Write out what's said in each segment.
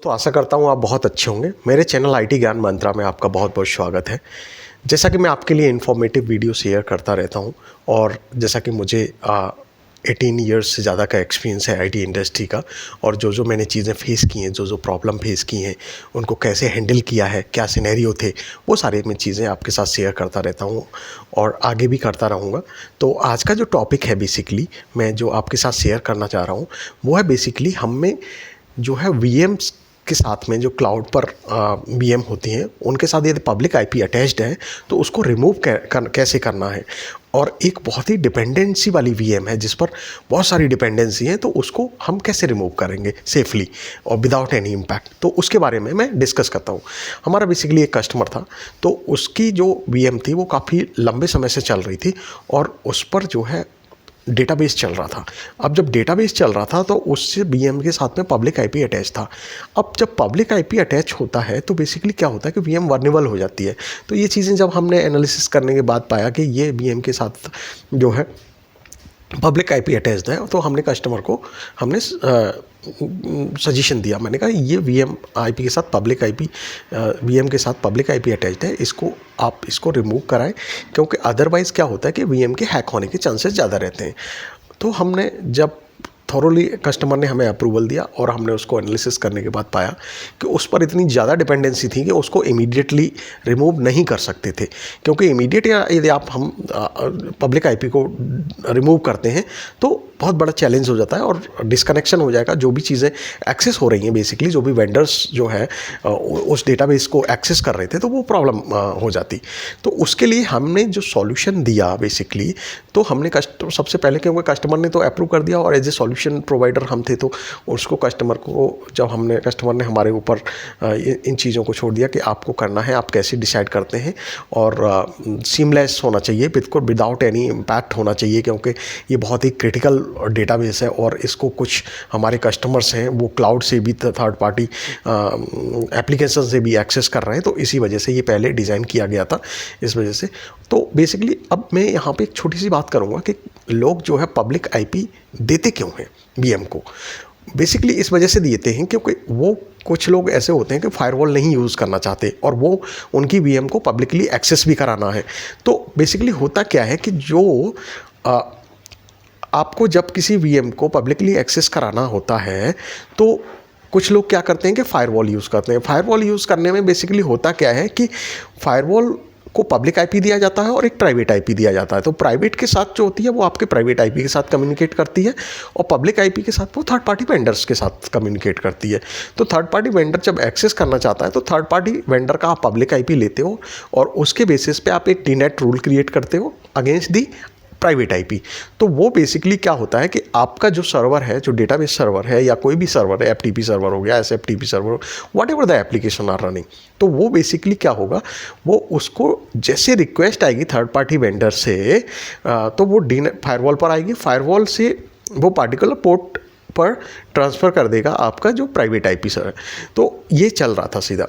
तो आशा करता हूँ आप बहुत अच्छे होंगे। मेरे चैनल आईटी ज्ञान मंत्रा में आपका बहुत बहुत स्वागत है। जैसा कि मैं आपके लिए इन्फॉर्मेटिव वीडियो शेयर करता रहता हूँ और जैसा कि मुझे 18 ईयर्स से ज़्यादा का एक्सपीरियंस है आईटी इंडस्ट्री का, और जो मैंने चीज़ें फेस की हैं, जो प्रॉब्लम फेस की हैं, उनको कैसे हैंडल किया है, क्या सिनेरियो थे, वो सारी मैं चीज़ें आपके साथ शेयर करता रहता हूँ और आगे भी करता रहूँगा। तो आज का जो टॉपिक है बेसिकली मैं जो आपके साथ शेयर करना चाह रहा हूँ वो है बेसिकली हमें जो है वीएम्स के साथ में जो क्लाउड पर वीएम होती हैं उनके साथ यदि पब्लिक आईपी अटैच्ड है तो उसको रिमूव कैसे करना है। और एक बहुत ही डिपेंडेंसी वाली वीएम है जिस पर बहुत सारी डिपेंडेंसी है, तो उसको हम कैसे रिमूव करेंगे सेफली और विदाउट एनी इम्पैक्ट, तो उसके बारे में मैं डिस्कस करता हूँ। हमारा बेसिकली एक कस्टमर था, तो उसकी जो वीएम थी वो काफ़ी लंबे समय से चल रही थी और उस पर जो है डेटाबेस चल रहा था। अब जब डेटाबेस चल रहा था तो उससे वीएम के साथ में पब्लिक आईपी अटैच था। अब जब पब्लिक आईपी अटैच होता है तो बेसिकली क्या होता है कि वीएम वर्नेबल हो जाती है। तो ये चीज़ें जब हमने एनालिसिस करने के बाद पाया कि ये वीएम के साथ जो है पब्लिक आईपी अटैच्ड है, तो हमने कस्टमर को हमने सजेशन दिया। मैंने कहा ये वीएम आईपी के साथ पब्लिक आईपी वीएम के साथ पब्लिक आईपी अटैच्ड है, इसको आप इसको रिमूव कराएं, क्योंकि अदरवाइज़ क्या होता है कि वीएम के हैक होने के चांसेस ज़्यादा रहते हैं। तो हमने जब थॉरोली कस्टमर ने हमें अप्रूवल दिया और हमने उसको एनालिसिस करने के बाद पाया कि उस पर इतनी ज़्यादा डिपेंडेंसी थी कि उसको इमीडिएटली रिमूव नहीं कर सकते थे, क्योंकि इमीडिएट यदि आप हम पब्लिक आईपी को रिमूव करते हैं तो बहुत बड़ा चैलेंज हो जाता है और डिस्कनेक्शन हो जाएगा। जो भी चीज़ें एक्सेस हो रही हैं बेसिकली, जो भी वेंडर्स जो है उस डेटाबेस को एक्सेस कर रहे थे, तो वो प्रॉब्लम हो जाती। तो उसके लिए हमने जो सॉल्यूशन दिया बेसिकली, तो हमने सबसे पहले क्योंकि कस्टमर ने तो अप्रूव कर दिया और एज ए सॉल्यूशन प्रोवाइडर हम थे, तो उसको कस्टमर ने हमारे ऊपर इन चीज़ों को छोड़ दिया कि आपको करना है, आप कैसे डिसाइड करते हैं, और सीमलेस होना चाहिए, बिल्कुल विदाउट एनी इम्पैक्ट होना चाहिए, क्योंकि ये बहुत ही क्रिटिकल डेटाबेस है और इसको कुछ हमारे कस्टमर्स हैं वो क्लाउड से भी, थर्ड पार्टी एप्लीकेशन से भी एक्सेस कर रहे हैं। तो इसी वजह से ये पहले डिज़ाइन किया गया था, इस वजह से। तो बेसिकली अब मैं यहाँ पे एक छोटी सी बात करूँगा कि लोग जो है पब्लिक आईपी देते क्यों हैं वीएम को। बेसिकली इस वजह से देते हैं क्योंकि वो कुछ लोग ऐसे होते हैं कि फायरवॉल नहीं यूज़ करना चाहते और वो उनकी वीएम को पब्लिकली एक्सेस भी कराना है। तो बेसिकली होता क्या है कि जो आपको जब किसी वीएम को पब्लिकली एक्सेस कराना होता है तो कुछ लोग क्या करते हैं कि फायरवॉल यूज़ करते हैं। फायरवॉल यूज़ करने में बेसिकली होता क्या है कि फायरवॉल को पब्लिक आईपी दिया जाता है और एक प्राइवेट आईपी दिया जाता है। तो प्राइवेट के साथ जो होती है वो आपके प्राइवेट आईपी के साथ कम्युनिकेट करती है और पब्लिक आईपी के साथ वो थर्ड पार्टी वेंडर्स के साथ कम्युनिकेट करती है। तो थर्ड पार्टी वेंडर जब एक्सेस करना चाहता है तो थर्ड पार्टी वेंडर का आप पब्लिक आईपी लेते हो और उसके बेसिस पे आप एक डीनेट रूल क्रिएट करते हो अगेंस्ट दी प्राइवेट आईपी। तो वो बेसिकली क्या होता है कि आपका जो सर्वर है, जो डेटाबेस सर्वर है या कोई भी सर्वर है, एफटीपी सर्वर हो गया, एसएफटीपी सर्वर हो, whatever the application are running, तो वो बेसिकली क्या होगा, वो उसको जैसे रिक्वेस्ट आएगी थर्ड पार्टी वेंडर से तो वो फायरवॉल पर आएगी, फायरवॉल से वो पार्टिकुलर पोर्ट पर ट्रांसफ़र कर देगा आपका जो प्राइवेट आईपी सर्वर। तो ये चल रहा था सीधा।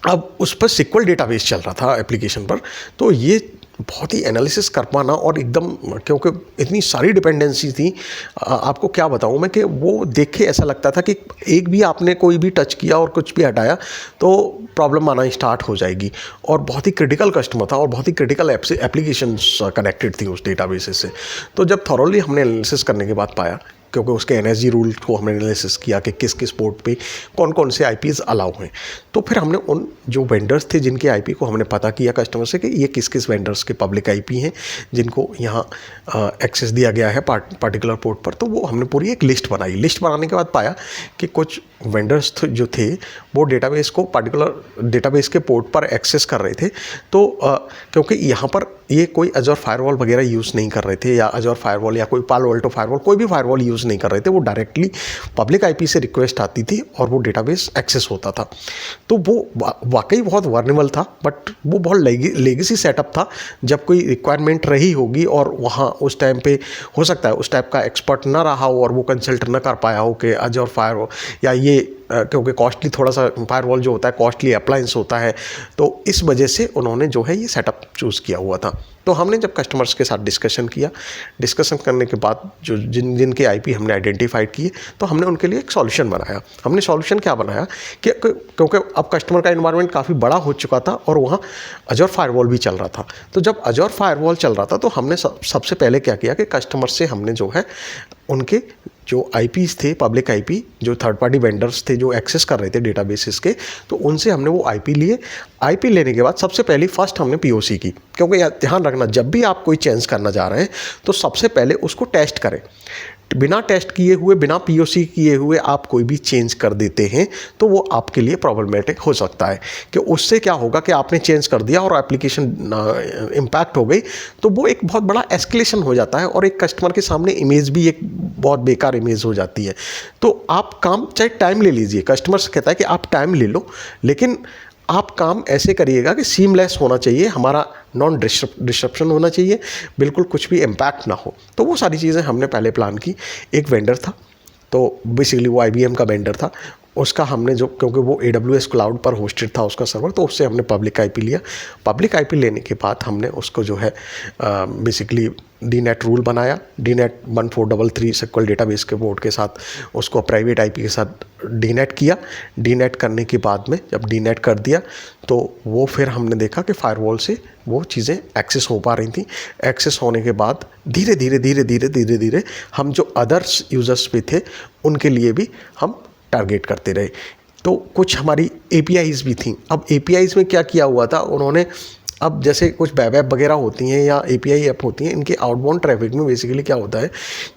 अब उस पर सिक्वल डेटाबेस चल रहा था एप्लीकेशन पर, तो ये बहुत ही एनालिसिस कर पाना और एकदम, क्योंकि इतनी सारी डिपेंडेंसी थी, आपको क्या बताऊं मैं, कि वो देख के ऐसा लगता था कि एक भी आपने कोई भी टच किया और कुछ भी हटाया तो प्रॉब्लम आना स्टार्ट हो जाएगी। और बहुत ही क्रिटिकल कस्टमर था और बहुत ही क्रिटिकल एप्लीकेशंस कनेक्टेड थी उस डेटाबेस से। तो जब थॉरोली हमने एनालिसिस करने के बाद पाया, क्योंकि उसके एनएसजी रूल को हमने एनालिसिस किया कि किस किस पोर्ट पे कौन कौन से आईपीज़ अलाउ हैं, तो फिर हमने उन जो वेंडर्स थे जिनके आईपी को हमने पता किया कस्टमर से कि ये किस किस वेंडर्स के पब्लिक आईपी हैं जिनको यहाँ एक्सेस दिया गया है पार्टिकुलर पोर्ट पर। तो वो हमने पूरी एक लिस्ट बनाई। लिस्ट बनाने के बाद पाया कि कुछ वेंडर्स जो थे वो डेटाबेस को पार्टिकुलर डेटाबेस के पोर्ट पर एक्सेस कर रहे थे। तो क्योंकि यहाँ पर ये कोई अजोर फायरवॉल वगैरह यूज़ नहीं कर रहे थे, या अजोर फायरवॉल या कोई पालो अल्टो फायरवॉल, कोई भी फायरवॉल यूज़ नहीं कर रहे थे, वो डायरेक्टली पब्लिक आईपी से रिक्वेस्ट आती थी और वो डेटाबेस एक्सेस होता था। तो वो वाकई बहुत वर्नेबल था, बट वो बहुत लेगेसी सेटअप था। जब कोई रिक्वायरमेंट रही होगी और वहाँ उस टाइम पे हो सकता है उस टाइप का एक्सपर्ट ना रहा हो और वो कंसल्ट ना कर पाया हो कि अजोर फायरवॉल या ये क्योंकि कॉस्टली थोड़ा सा फायरवॉल जो होता है कॉस्टली अप्लायंस होता है, तो इस वजह से उन्होंने जो है ये सेटअप चूज़ किया हुआ था। तो हमने जब कस्टमर्स के साथ डिस्कशन किया, डिस्कशन करने के बाद जो जिनके आईपी हमने आइडेंटिफाइड किए, तो हमने उनके लिए एक सॉल्यूशन बनाया। हमने सॉल्यूशन क्या बनाया कि क्योंकि अब कस्टमर का एनवायरनमेंट काफ़ी बड़ा हो चुका था और वहाँ अजोर फायरवॉल भी चल रहा था। तो जब अजोर फायरवॉल चल रहा था तो हमने सबसे पहले क्या किया कि कस्टमर से हमने जो है उनके जो आईपीज़ थे, पब्लिक आईपी जो थर्ड पार्टी वेंडर्स थे जो एक्सेस कर रहे थे डेटाबेसेस के, तो उनसे हमने वो आईपी लिए। आईपी लेने के बाद सबसे पहले फर्स्ट हमने पीओसी की, क्योंकि ध्यान रखना जब भी आप कोई चेंज करना जा रहे हैं तो सबसे पहले उसको टेस्ट करें। बिना टेस्ट किए हुए, बिना पीओसी किए हुए आप कोई भी चेंज कर देते हैं तो वो आपके लिए प्रॉब्लमेटिक हो सकता है। कि उससे क्या होगा कि आपने चेंज कर दिया और एप्लीकेशन इम्पैक्ट हो गई, तो वो एक बहुत बड़ा एस्केलेशन हो जाता है और एक कस्टमर के सामने इमेज भी एक बहुत बेकार इमेज हो जाती है। तो आप काम चाहे टाइम ले लीजिए, कस्टमर से कहता है कि आप टाइम ले लो, लेकिन आप काम ऐसे करिएगा कि सीमलेस होना चाहिए, हमारा नॉन डिस्ट्रप्शन होना चाहिए, बिल्कुल कुछ भी इम्पैक्ट ना हो। तो वो सारी चीज़ें हमने पहले प्लान की। एक वेंडर था, तो बेसिकली वो IBM का वेंडर था, उसका हमने जो, क्योंकि वो AWS क्लाउड पर होस्टेड था उसका सर्वर, तो उससे हमने पब्लिक आईपी लिया। पब्लिक आईपी लेने के बाद हमने उसको जो है बेसिकली DNAT रूल बनाया। DNAT 1433 SQL डेटाबेस के पोर्ट के साथ उसको प्राइवेट आईपी के साथ DNAT किया। DNAT करने के बाद में जब DNAT कर दिया तो वो फिर हमने देखा कि फायरवॉल से वो चीज़ें एक्सेस हो पा रही थी। एक्सेस होने के बाद धीरे धीरे हम जो अदर्स यूज़र्स पे थे उनके लिए भी हम टारगेट करते रहे। तो कुछ हमारी APIs भी थी। अब APIs में क्या किया हुआ था उन्होंने, अब जैसे कुछ वेब ऐप वगैरह होती हैं या API ऐप होती हैं, इनके आउटबाउंड ट्रैफिक में बेसिकली क्या होता है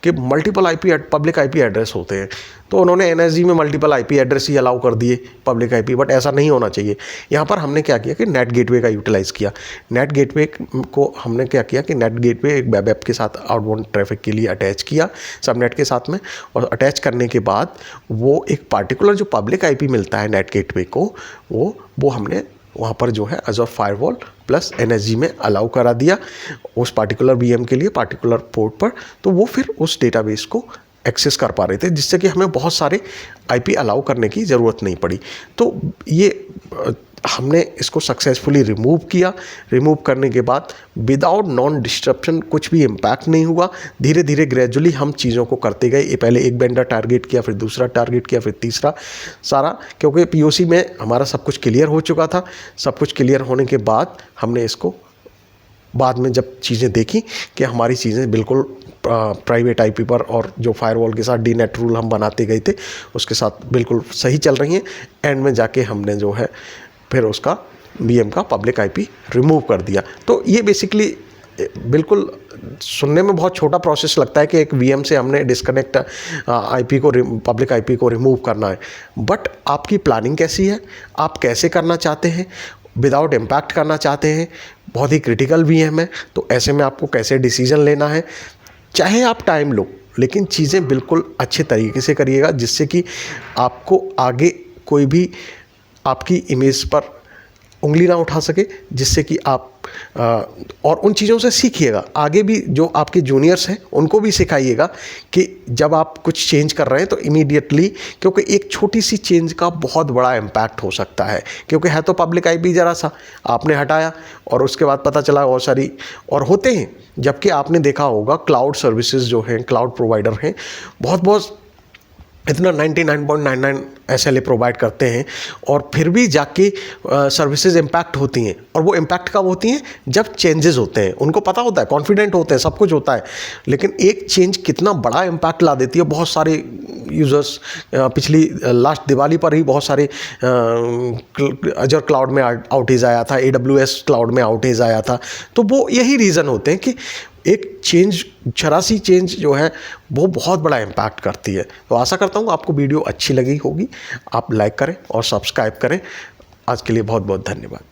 कि मल्टीपल पब्लिक आईपी एड्रेस होते हैं। तो उन्होंने NSG में मल्टीपल आईपी एड्रेस ही अलाउ कर दिए पब्लिक आईपी, बट ऐसा नहीं होना चाहिए। यहाँ पर हमने क्या किया कि नेट गेटवे का यूटिलाइज़ किया। नेट गेटवे को हमने क्या किया कि नेट गेटवे एक वेब ऐप के साथ आउटबाउंड ट्रैफिक के लिए अटैच किया सबनेट के साथ में, और अटैच करने के बाद वो एक पार्टिकुलर जो पब्लिक आईपी मिलता है नेट गेटवे को, वो हमने वहाँ पर जो है अजोर फायरवॉल प्लस NSG में अलाउ करा दिया उस पार्टिकुलर VM के लिए, पार्टिकुलर पोर्ट पर। तो वो फिर उस डेटाबेस को एक्सेस कर पा रहे थे, जिससे कि हमें बहुत सारे आईपी अलाउ करने की ज़रूरत नहीं पड़ी। तो ये हमने इसको सक्सेसफुली रिमूव किया। रिमूव करने के बाद विदाउट नॉन डिस्ट्रप्शन कुछ भी इम्पैक्ट नहीं हुआ। धीरे धीरे ग्रेजुअली हम चीज़ों को करते गए। ये पहले एक वेंडर टारगेट किया, फिर दूसरा टारगेट किया, फिर तीसरा, सारा, क्योंकि POC में हमारा सब कुछ क्लियर हो चुका था। सब कुछ क्लियर होने के बाद हमने इसको बाद में जब चीज़ें देखी कि हमारी चीज़ें बिल्कुल प्राइवेट आईपी पर और जो फायरवॉल के साथ DNAT रूल हम बनाते गए थे उसके साथ बिल्कुल सही चल रही हैं, एंड में जाके हमने जो है फिर उसका VM का पब्लिक आईपी रिमूव कर दिया। तो ये बेसिकली बिल्कुल सुनने में बहुत छोटा प्रोसेस लगता है कि एक VM से हमने डिस्कनेक्ट आईपी को, पब्लिक आईपी को रिमूव करना है, बट आपकी प्लानिंग कैसी है, आप कैसे करना चाहते हैं, विदाउट इम्पैक्ट करना चाहते हैं, बहुत ही क्रिटिकल VM है, तो ऐसे में आपको कैसे डिसीजन लेना है। चाहे आप टाइम लो, लेकिन चीज़ें बिल्कुल अच्छे तरीके से करिएगा, जिससे कि आपको आगे कोई भी आपकी इमेज पर उंगली ना उठा सके, जिससे कि आप और उन चीज़ों से सीखिएगा। आगे भी जो आपके जूनियर्स हैं उनको भी सिखाइएगा कि जब आप कुछ चेंज कर रहे हैं तो इमीडिएटली, क्योंकि एक छोटी सी चेंज का बहुत बड़ा इम्पैक्ट हो सकता है। क्योंकि है तो पब्लिक आईपी ज़रा सा आपने हटाया और उसके बाद पता चला और सारी और होते हैं। जबकि आपने देखा होगा क्लाउड सर्विसेज जो हैं, क्लाउड प्रोवाइडर हैं, बहुत इतना 99.99 SLA प्रोवाइड करते हैं, और फिर भी जाके सर्विसेज इम्पैक्ट होती हैं। और वो इम्पैक्ट कब होती हैं? जब चेंजेस होते हैं। उनको पता होता है, कॉन्फिडेंट होते हैं, सब कुछ होता है, लेकिन एक चेंज कितना बड़ा इम्पैक्ट ला देती है। बहुत सारे यूज़र्स, पिछली लास्ट दिवाली पर ही बहुत सारे अजर क्लाउड में आउटेज आया था, AWS क्लाउड में आउटेज आया था। तो वो यही रीज़न होते हैं कि एक चेंज, जरा-सी चेंज जो है वो बहुत बड़ा इम्पैक्ट करती है। तो आशा करता हूँ आपको वीडियो अच्छी लगी होगी। आप लाइक करें और सब्सक्राइब करें। आज के लिए बहुत बहुत धन्यवाद।